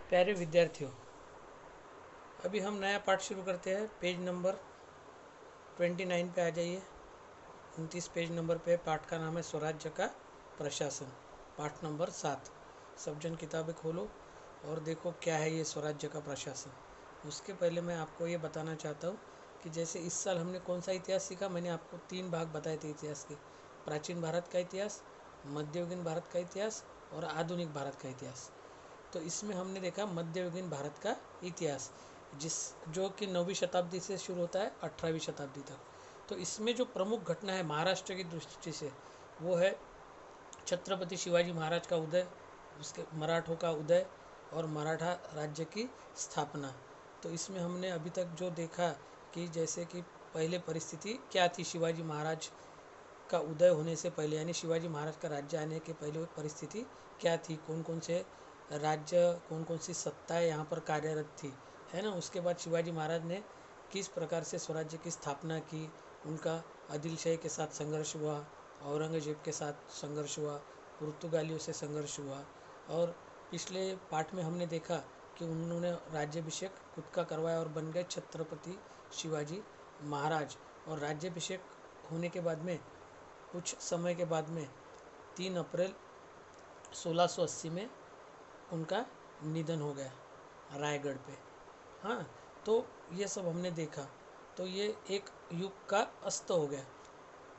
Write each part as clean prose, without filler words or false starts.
प्यारे विद्यार्थियों, अभी हम नया पाठ शुरू करते हैं। पेज नंबर 29 पे आ जाइए। 29 पेज नंबर पे पाठ का नाम है स्वराज्य का प्रशासन। पाठ नंबर 7। सब जन किताबें खोलो और देखो क्या है ये स्वराज्य का प्रशासन। उसके पहले मैं आपको ये बताना चाहता हूँ कि जैसे इस साल हमने कौन सा इतिहास सीखा। मैंने आपको 3 भाग बताए थे इतिहास के: प्राचीन भारत का इतिहास, मध्ययुगीन भारत का इतिहास और आधुनिक भारत का इतिहास। तो इसमें हमने देखा मध्ययुगीन भारत का इतिहास, जो कि 9वीं शताब्दी से शुरू होता है 18वीं शताब्दी तक। तो इसमें जो प्रमुख घटना है महाराष्ट्र की दृष्टि से, वो है छत्रपति शिवाजी महाराज का उदय, उसके मराठों का उदय और मराठा राज्य की स्थापना। तो इसमें हमने अभी तक जो देखा कि जैसे कि पहले परिस्थिति क्या थी शिवाजी महाराज का उदय होने से पहले, यानी शिवाजी महाराज का राज्य आने के पहले परिस्थिति क्या थी, कौन कौन से राज्य, कौन कौन सी सत्ताएं यहाँ पर कार्यरत थी, है ना। उसके बाद शिवाजी महाराज ने किस प्रकार से स्वराज्य की स्थापना की, उनका आदिल शाही के साथ संघर्ष हुआ, औरंगजेब के साथ संघर्ष हुआ, पुर्तगालियों से संघर्ष हुआ। और पिछले पाठ में हमने देखा कि उन्होंने राज्याभिषेक खुद का करवाया और बन गए छत्रपति शिवाजी महाराज। और राज्याभिषेक होने के बाद में कुछ समय के बाद में 3 अप्रैल 1680 में उनका निधन हो गया रायगढ़ पे। हाँ, तो ये सब हमने देखा। तो ये एक युग का अस्त हो गया।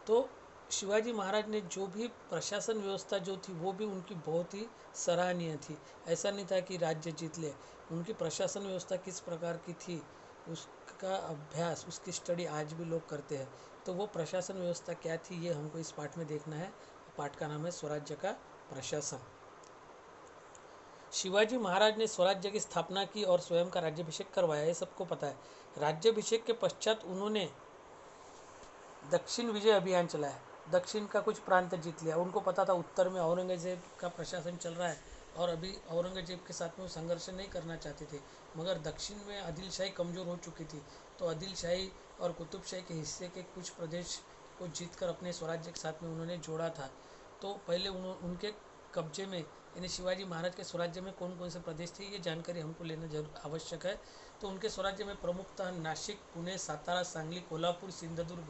तो शिवाजी महाराज ने जो भी प्रशासन व्यवस्था जो थी वो भी उनकी बहुत ही सराहनीय थी। ऐसा नहीं था कि राज्य जीत ले। उनकी प्रशासन व्यवस्था किस प्रकार की थी उसका अभ्यास, उसकी स्टडी आज भी लोग करते हैं। तो वो प्रशासन व्यवस्था क्या थी ये हमको इस पाठ में देखना है। पाठ का नाम है स्वराज्य का प्रशासन। शिवाजी महाराज ने स्वराज्य की स्थापना की और स्वयं का राज्याभिषेक करवाया, ये सबको पता है। राज्याभिषेक के पश्चात उन्होंने दक्षिण विजय अभियान चलाया, दक्षिण का कुछ प्रांत जीत लिया। उनको पता था उत्तर में औरंगजेब का प्रशासन चल रहा है और अभी औरंगजेब के साथ में वो संघर्ष नहीं करना चाहते थे, मगर दक्षिण में आदिल शाही कमज़ोर हो चुकी थी। तो आदिल शाही और कुतुब शाही के हिस्से के कुछ प्रदेश को जीतकर अपने स्वराज्य के साथ में उन्होंने जोड़ा था। तो पहले उनके कब्जे में, यानी शिवाजी महाराज के स्वराज्य में कौन कौन से प्रदेश थे ये जानकारी हमको लेना जरूर आवश्यक है। तो उनके स्वराज्य में प्रमुखतः नासिक, पुणे, सातारा, सांगली, कोल्हापुर, सिंधुदुर्ग,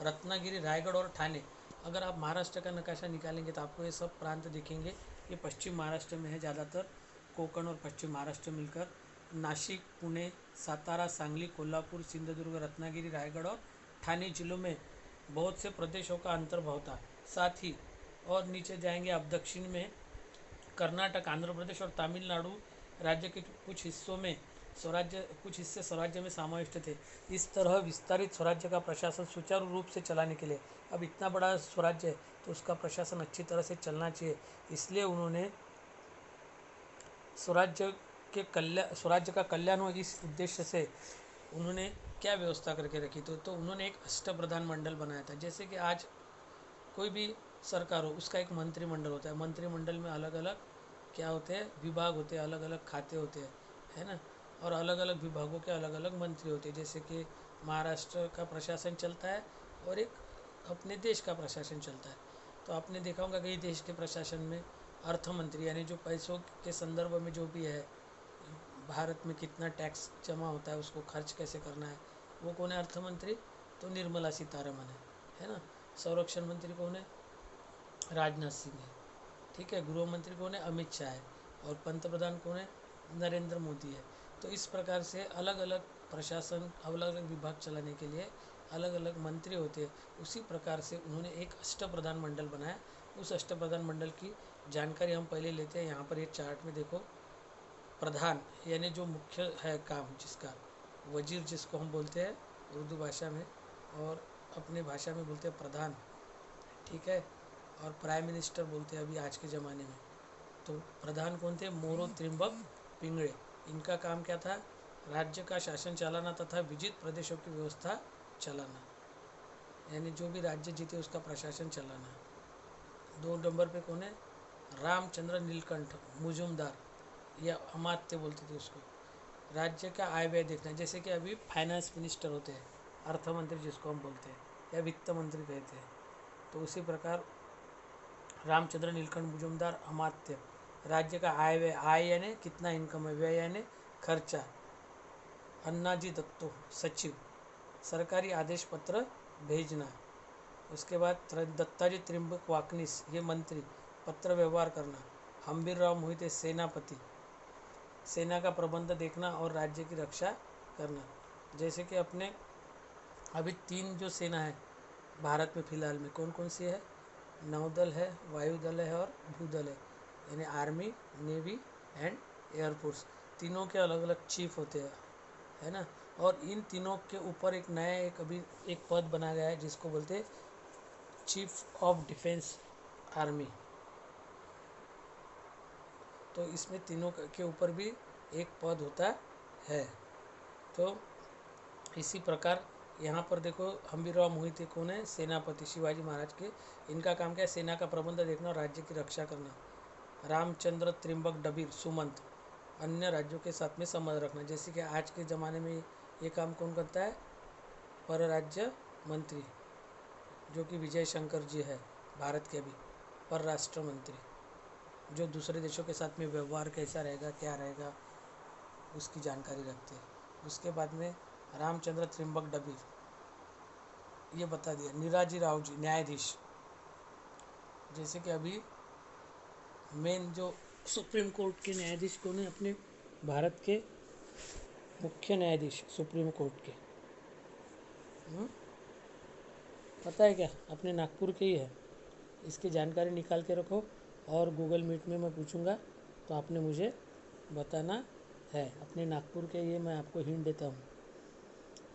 रत्नागिरी, रायगढ़ और ठाणे। अगर आप महाराष्ट्र का नक्शा निकालेंगे तो आपको ये सब प्रांत दिखेंगे। ये पश्चिम महाराष्ट्र में है ज़्यादातर। कोकण और पश्चिम महाराष्ट्र मिलकर नासिक, पुणे, सातारा, सांगली, कोल्हापुर, सिंधुदुर्ग, रत्नागिरी, रायगढ़ और ठाणे जिलों में बहुत से प्रदेशों का अंतर्भाव था। साथ ही और नीचे जाएंगे आप दक्षिण में कर्नाटक, आंध्र प्रदेश और तमिलनाडु राज्य के कुछ हिस्सों में कुछ हिस्से स्वराज्य में समाविष्ट थे। इस तरह विस्तारित स्वराज्य का प्रशासन सुचारू रूप से चलाने के लिए, अब इतना बड़ा स्वराज्य है तो उसका प्रशासन अच्छी तरह से चलना चाहिए, इसलिए उन्होंने स्वराज्य का कल्याण हो, इस उद्देश्य से उन्होंने क्या व्यवस्था करके रखी। तो उन्होंने एक अष्टप्रधान मंडल बनाया था। जैसे कि आज कोई भी सरकार हो, उसका एक मंत्रिमंडल होता है। मंत्रिमंडल में अलग अलग क्या होते हैं, विभाग होते हैं, अलग अलग खाते होते हैं, है ना। और अलग अलग विभागों के अलग अलग मंत्री होते हैं। जैसे कि महाराष्ट्र का प्रशासन चलता है और एक अपने देश का प्रशासन चलता है। तो आपने देखा होगा कि देश के प्रशासन में अर्थ मंत्री, यानी जो पैसों के संदर्भ में जो भी है, भारत में कितना टैक्स जमा होता है, उसको खर्च कैसे करना है, वो कौन है, अर्थ मंत्री। तो निर्मला सीतारमन है ना। संरक्षण मंत्री कौन है, राजनाथ सिंह है, ठीक है। गृह मंत्री कौन है, अमित शाह है। और पंतप्रधान कौन है, नरेंद्र मोदी है। तो इस प्रकार से अलग अलग प्रशासन, अलग अलग विभाग चलाने के लिए अलग अलग मंत्री होते हैं। उसी प्रकार से उन्होंने एक अष्टप्रधान मंडल बनाया। उस अष्टप्रधान मंडल की जानकारी हम पहले लेते हैं। यहाँ पर ये चार्ट में देखो, प्रधान यानी जो मुख्य है काम जिसका, वजीर जिसको हम बोलते हैं उर्दू भाषा में, और अपने भाषा में बोलते हैं प्रधान, ठीक है। और प्राइम मिनिस्टर बोलते हैं अभी आज के ज़माने में। तो प्रधान कौन थे, मोरो त्रिम्बक पिंगड़े। इनका काम क्या था, राज्य का शासन चलाना तथा विजित प्रदेशों की व्यवस्था चलाना, यानी जो भी राज्य जीते उसका प्रशासन चलाना। 2 नंबर पे कौन है, रामचंद्र नीलकंठ मुजुमदार, या अमात्य बोलते थे उसको। राज्य का आय व्यय देखना, जैसे कि अभी फाइनेंस मिनिस्टर होते हैं, अर्थ मंत्री जिसको हम बोलते हैं, या वित्त मंत्री कहते हैं। तो उसी प्रकार रामचंद्र नीलकंठ मुजुमदार अमात्य, राज्य का आय व्यय, आय यानी कितना इनकम है, व्यय यानी खर्चा। अन्नाजी दत्तो सचिव, सरकारी आदेश पत्र भेजना। उसके बाद दत्ताजी त्रिम्बक वाकनिस ये मंत्री, पत्र व्यवहार करना। हम्बीरराव मोहिते सेनापति, सेना का प्रबंध देखना और राज्य की रक्षा करना। जैसे कि अपने अभी 3 जो सेना है भारत में फ़िलहाल में, कौन कौन सी है? नौदल है, वायुदल है और भूदल है, यानी आर्मी, नेवी एंड एयरफोर्स। तीनों के अलग अलग चीफ होते हैं, है ना। और इन तीनों के ऊपर एक नया अभी एक पद बना गया है जिसको बोलते हैं चीफ ऑफ डिफेंस आर्मी। तो इसमें तीनों के ऊपर भी एक पद होता है। तो इसी प्रकार यहाँ पर देखो, हम्बीरराव मोहिते कौन है? सेनापति, शिवाजी महाराज के। इनका काम क्या है? सेना का प्रबंध देखना और राज्य की रक्षा करना। रामचंद्र त्रिम्बक डबीर सुमंत, अन्य राज्यों के साथ में संबंध रखना। जैसे कि आज के ज़माने में ये काम कौन करता है? परराज्य मंत्री, जो कि विजय शंकर जी है, भारत के अभी परराष्ट्र मंत्री, जो दूसरे देशों के साथ में व्यवहार कैसा रहेगा, क्या रहेगा, उसकी जानकारी रखते हैं। उसके बाद में रामचंद्र त्रिम्बक डबीर ये बता दिया। निराजी राव जी न्यायाधीश, जैसे कि अभी मेन जो सुप्रीम कोर्ट के न्यायाधीश कौन है? अपने भारत के मुख्य न्यायाधीश सुप्रीम कोर्ट के, पता है क्या? अपने नागपुर के ही है। इसकी जानकारी निकाल के रखो और गूगल मीट में मैं पूछूंगा तो आपने मुझे बताना है। अपने नागपुर के ये मैं आपको हिंट देता हूँ।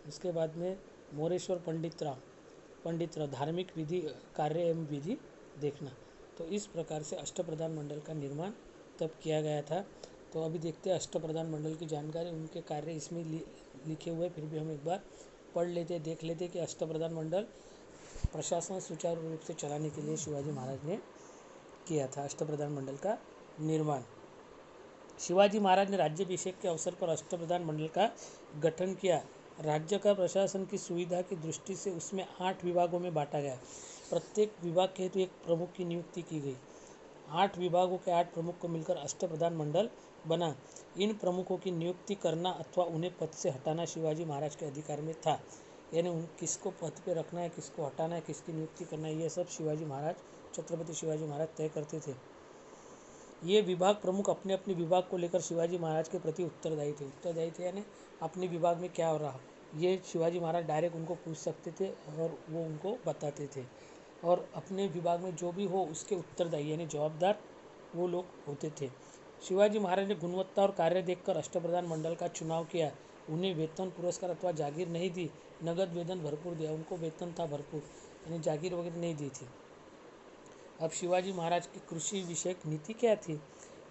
उसके बाद में मोरेश्वर पंडितराव धार्मिक विधि कार्य एवं विधि देखना। तो इस प्रकार से अष्टप्रधान मंडल का निर्माण तब किया गया था। तो अभी देखते हैं अष्टप्रधान मंडल की जानकारी, उनके कार्य इसमें लिखे हुए, फिर भी हम एक बार पढ़ लेते, देख लेते कि अष्टप्रधान मंडल प्रशासन सुचारू रूप से चलाने के लिए शिवाजी महाराज ने किया था अष्टप्रधान मंडल का निर्माण। शिवाजी महाराज ने राज्याभिषेक के अवसर पर अष्टप्रधान मंडल का गठन किया। राज्य का प्रशासन की सुविधा की दृष्टि से उसमें 8 विभागों में बांटा गया। प्रत्येक विभाग के हेतु एक प्रमुख की नियुक्ति की गई। 8 विभागों के 8 प्रमुख को मिलकर अष्टप्रधान मंडल बना। इन प्रमुखों की नियुक्ति करना अथवा उन्हें पद से हटाना शिवाजी महाराज के अधिकार में था। यानी किसको पद पे रखना है, किसको हटाना है, किसकी नियुक्ति करना है, ये सब शिवाजी महाराज, छत्रपति शिवाजी महाराज तय करते थे। ये विभाग प्रमुख अपने अपने विभाग को लेकर शिवाजी महाराज के प्रति उत्तरदायी थे यानी अपने विभाग में क्या हो रहा, ये शिवाजी महाराज डायरेक्ट उनको पूछ सकते थे और वो उनको बताते थे। और अपने विभाग में जो भी हो उसके उत्तरदायी यानी जवाबदार वो लोग होते थे। शिवाजी महाराज ने गुणवत्ता और कार्य देखकर अष्टप्रधान मंडल का चुनाव किया। उन्हें वेतन, पुरस्कार अथवा जागीर नहीं दी, नगद वेतन भरपूर दिया। उनको वेतन था भरपूर, यानी जागीर वगैरह नहीं दी थी। अब शिवाजी महाराज की कृषि विषयक नीति क्या थी?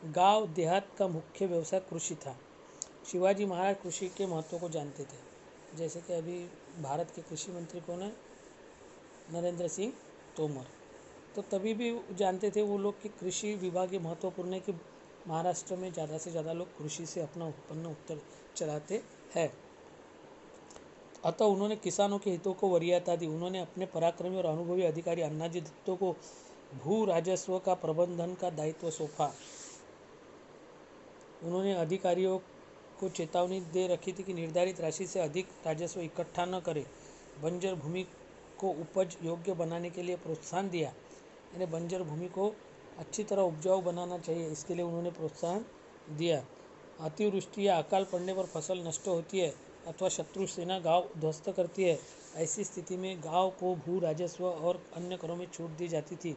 गांव देहात का मुख्य व्यवसाय कृषि था। शिवाजी महाराज कृषि के महत्व को जानते थे। जैसे कि अभी भारत के कृषि मंत्री कौन है? नरेंद्र सिंह तोमर। तो तभी भी जानते थे वो लोग कि कृषि विभाग ये महत्वपूर्ण है कि महाराष्ट्र में ज़्यादा से ज़्यादा लोग कृषि से अपना उत्पन्न उत्तर चलाते हैं। अतः उन्होंने किसानों के हितों को वरीयता दी। उन्होंने अपने पराक्रमी और अनुभवी अधिकारी अन्नाजी दत्तो को भू राजस्व का प्रबंधन का दायित्व सौंपा। उन्होंने अधिकारियों को चेतावनी दे रखी थी कि निर्धारित राशि से अधिक राजस्व इकट्ठा न करें। बंजर भूमि को उपज योग्य बनाने के लिए प्रोत्साहन दिया, यानी बंजर भूमि को अच्छी तरह उपजाऊ बनाना चाहिए, इसके लिए उन्होंने प्रोत्साहन दिया। अतिवृष्टि या अकाल पड़ने पर फसल नष्ट होती है अथवा शत्रु सेना गांव ध्वस्त करती है। ऐसी स्थिति में गांव को भू राजस्व और अन्य करों में छूट दी जाती थी।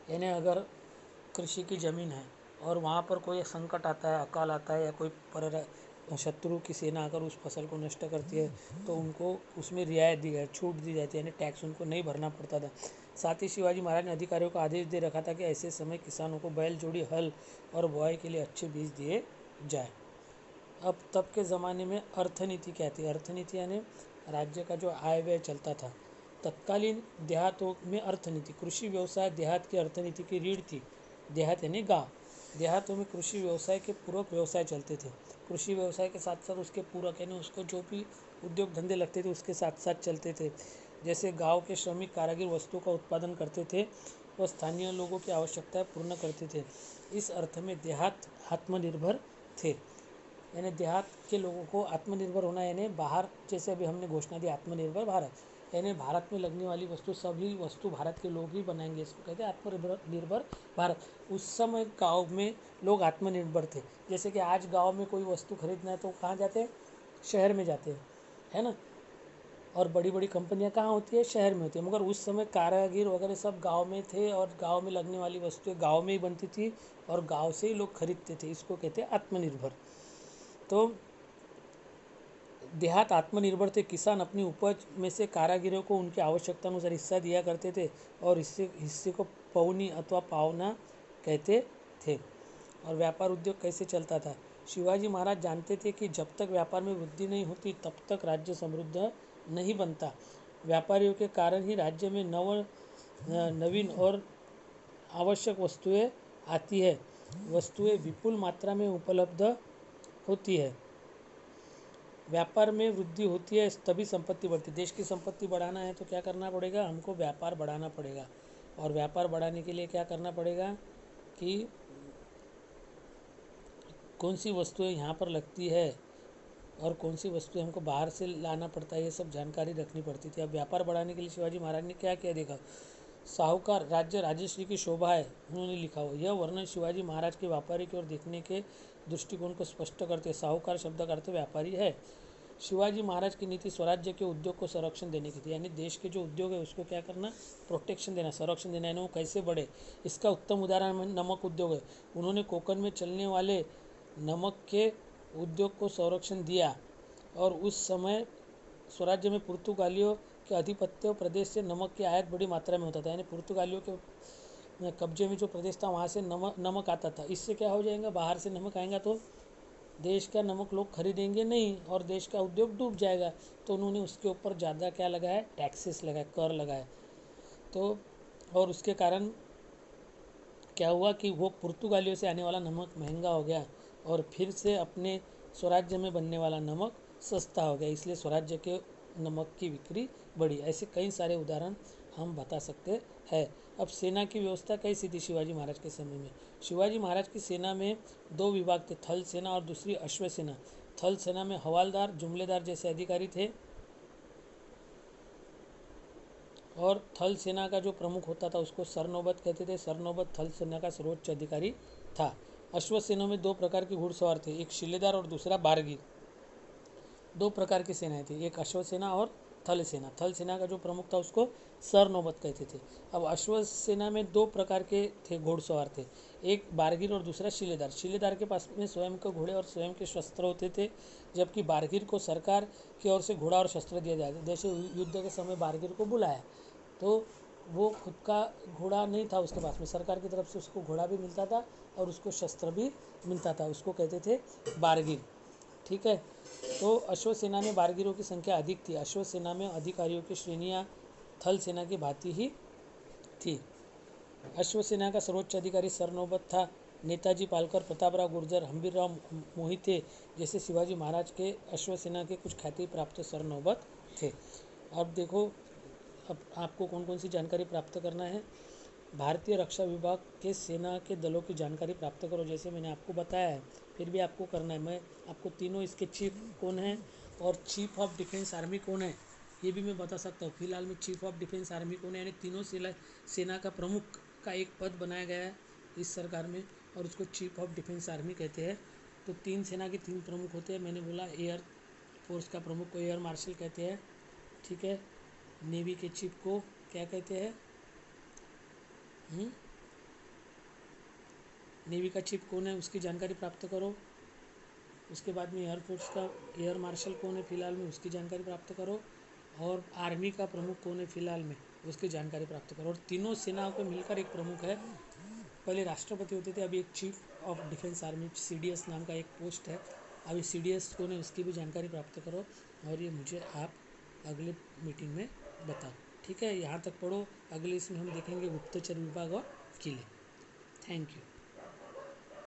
यानी अगर कृषि की ज़मीन है और वहाँ पर कोई संकट आता है, अकाल आता है या कोई शत्रु की सेना अगर उस फसल को नष्ट करती है तो उनको उसमें रियायत दी जाए, छूट दी जाती है, यानी टैक्स उनको नहीं भरना पड़ता था। साथ ही शिवाजी महाराज ने अधिकारियों को आदेश दे रखा था कि ऐसे समय किसानों को बैल जोड़ी, हल और बुआई के लिए अच्छे बीज दिए जाए। अब तब के ज़माने में अर्थनीति क्या थी? अर्थनीति यानी राज्य का जो आय व्यय चलता था। तत्कालीन देहातों में अर्थनीति, कृषि व्यवसाय देहात की अर्थनीति की रीढ़ थी। देहात यानी गाँव, देहातों में कृषि व्यवसाय के पूरक व्यवसाय चलते थे। कृषि व्यवसाय के साथ साथ उसके पूरक यानी उसको जो भी उद्योग धंधे लगते थे उसके साथ साथ चलते थे। जैसे गांव के श्रमिक कारीगर वस्तु का उत्पादन करते थे व स्थानीय लोगों की आवश्यकताएं पूर्ण करते थे। इस अर्थ में देहात आत्मनिर्भर थे, यानी देहात के लोगों को आत्मनिर्भर होना, यानी बाहर, जैसे अभी हमने घोषणा दी आत्मनिर्भर भारत, यानी भारत में लगने वाली वस्तु, सभी वस्तु भारत के लोग ही बनाएंगे, इसको कहते हैं आत्मनिर्भर भारत। उस समय गांव में लोग आत्मनिर्भर थे। जैसे कि आज गांव में कोई वस्तु खरीदना है तो कहाँ जाते हैं? शहर में जाते हैं, है ना। और बड़ी बड़ी कंपनियां कहाँ होती है? शहर में होती है। मगर उस समय कारागिर वगैरह सब गांव में थे और गांव में लगने वाली वस्तुएं गांव में ही बनती थी और गांव से ही लोग खरीदते थे। इसको कहते हैं आत्मनिर्भर। तो देहात आत्मनिर्भर थे। किसान अपनी उपज में से कारागिरों को उनकी आवश्यकता अनुसार हिस्सा दिया करते थे और हिस्से को पौनी अथवा पावना कहते थे। और व्यापार उद्योग कैसे चलता था? शिवाजी महाराज जानते थे कि जब तक व्यापार में वृद्धि नहीं होती तब तक राज्य समृद्ध नहीं बनता। व्यापारियों के कारण ही राज्य में नवीन और आवश्यक वस्तुएं आती है। वस्तुएं विपुल मात्रा में उपलब्ध होती है। व्यापार में वृद्धि होती है तभी संपत्ति बढ़ती। देश की संपत्ति बढ़ाना है तो क्या करना पड़ेगा? हमको व्यापार बढ़ाना पड़ेगा। और व्यापार बढ़ाने के लिए क्या करना पड़ेगा कि कौन सी वस्तुएं यहाँ पर लगती है और कौन सी वस्तुएं हमको बाहर से लाना पड़ता है, ये सब जानकारी रखनी पड़ती थी। अब व्यापार बढ़ाने के लिए शिवाजी महाराज ने क्या किया? देखा, साहूकार राज्य राजश्री की शोभा है, उन्होंने लिखा हो। यह वर्णन शिवाजी महाराज के व्यापारी की ओर देखने के दृष्टिकोण को स्पष्ट करते। साहूकार शब्द का अर्थ व्यापारी है। शिवाजी महाराज की नीति स्वराज्य के उद्योग को संरक्षण देने की थी, यानी देश के जो उद्योग है उसको क्या करना? प्रोटेक्शन देना, संरक्षण देना, यानी वो कैसे बढ़े। इसका उत्तम उदाहरण नमक उद्योग है। उन्होंने कोकण में चलने वाले नमक के उद्योग को संरक्षण दिया और उस समय स्वराज्य में पुर्तगालियों के आधिपत्य प्रदेश से नमक की आयात बड़ी मात्रा में होता था, यानी पुर्तगालियों के कब्जे में जो प्रदेश था वहाँ से नमक आता था। इससे क्या हो जाएगा? बाहर से नमक आएगा तो देश का नमक लोग खरीदेंगे नहीं और देश का उद्योग डूब जाएगा। तो उन्होंने उसके ऊपर ज़्यादा क्या लगाया? टैक्सेस लगाए, कर लगाए। तो और उसके कारण क्या हुआ कि वो पुर्तगालियों से आने वाला नमक महंगा हो गया और फिर से अपने स्वराज्य में बनने वाला नमक सस्ता हो गया, इसलिए स्वराज्य के नमक की बिक्री बढ़ी। ऐसे कई सारे उदाहरण हम बता सकते हैं। अब सेना की व्यवस्था कैसी थी शिवाजी महाराज के समय में? शिवाजी महाराज की सेना में दो विभाग थे, थल सेना और दूसरी अश्व सेना। थल सेना में हवालदार, जुमलेदार जैसे अधिकारी थे और थल सेना का जो प्रमुख होता था उसको सरनौबत कहते थे। सरनौबत थल सेना का सर्वोच्च अधिकारी था। अश्व सेना में दो प्रकार के घुड़सवार थे, एक शिलेदार और दूसरा बारगी। दो प्रकार की सेनाएं थी, एक अश्व सेना और थल सेना। थल सेना का जो प्रमुख था उसको सरनौबत कहते थे। अब अश्व सेना में दो प्रकार के थे, घुड़सवार थे, एक बारगीर और दूसरा शिलेदार। शिलेदार के पास में स्वयं के घोड़े और स्वयं के शस्त्र होते थे, जबकि बारगीर को सरकार की ओर से घोड़ा और शस्त्र दिया जाता था। जैसे युद्ध के समय बारगीर को बुलाया तो वो खुद का घोड़ा नहीं था उसके पास में, सरकार की तरफ से उसको घोड़ा भी मिलता था और उसको शस्त्र भी मिलता था, उसको कहते थे बारगीर। ठीक है। तो अश्व सेना में बारगीरों की संख्या अधिक थी। अश्व सेना में अधिकारियों की श्रेणियां थल सेना की भांति ही थी। अश्व सेना का सर्वोच्च अधिकारी सरनौबत था। नेताजी पालकर, प्रतापराव गुर्जर, हम्बीरराव मोहिते जैसे शिवाजी महाराज के अश्व सेना के कुछ ख्याति प्राप्त सरनौबत थे। अब देखो, अब आपको कौन कौन सी जानकारी प्राप्त करना है? भारतीय रक्षा विभाग के सेना के दलों की जानकारी प्राप्त करो, जैसे मैंने आपको बताया है, फिर भी आपको करना है। मैं आपको तीनों इसके चीफ कौन है और चीफ ऑफ डिफेंस आर्मी कौन है ये भी मैं बता सकता हूँ। फिलहाल में चीफ ऑफ डिफेंस आर्मी कौन है, यानी तीनों सेना का प्रमुख का एक पद बनाया गया है इस सरकार में और उसको चीफ ऑफ डिफेंस आर्मी कहते हैं। तो तीन सेना के तीन प्रमुख होते हैं। मैंने बोला एयर फोर्स का प्रमुख को एयर मार्शल कहते हैं, ठीक है। नेवी के चीफ को क्या कहते हैं? नेवी का चीफ कौन है उसकी जानकारी प्राप्त करो। उसके बाद में एयरफोर्स का एयर मार्शल कौन है फिलहाल में, उसकी जानकारी प्राप्त करो। और आर्मी का प्रमुख कौन है फिलहाल में, उसकी जानकारी प्राप्त करो। और तीनों सेनाओं को मिलकर एक प्रमुख है। पहले राष्ट्रपति होते थे, अभी एक chief of defence army CDS नाम का एक पोस्ट है। अभी CDS कौन है उसकी भी जानकारी प्राप्त करो और ये मुझे आप अगले मीटिंग में बताओ, ठीक है। यहाँ तक पढ़ो, अगले इसमें हम देखेंगे गुप्तचर विभाग और किले। Thank you.